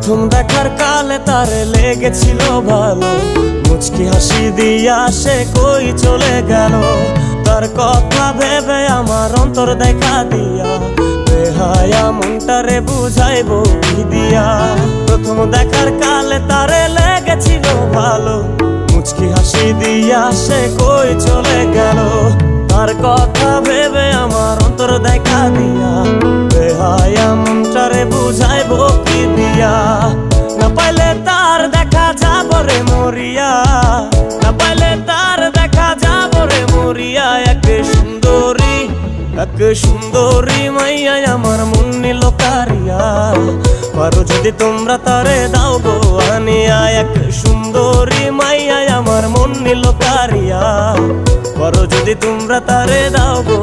প্রথম দেখার কালে তারে লেগেছিল ভালো, মুচকি হাসি দিয়া সে কই চলে গেল। তার কথা ভেবে আমার অন্তর দেখা দিয়া, বেহায়া মনটারে বুঝাইবো কি দিয়া। প্রথম দেখার কালে তারে লেগেছিল ভালো, মুচকি হাসি দিয়া সে কই চলে গেল। তার কথা ভেবে আমার অন্তর দেখা দিয়া, বেহায়া মনটারে বুঝাইবো কি দিয়া। না পাইলে তার দেখা যাব রে মরিয়া, না পাইলে তার দেখা যাব রে মরিয়া। এক সুন্দরী মাইয়া আমার মন নিল কারিয়া, পারো যদি তোমরা তারে দাও গো আনিয়া। এক সুন্দরী মাইয়া আমার মন নিল কারিয়া, পারো যদি তোমরা তারে দাও গো।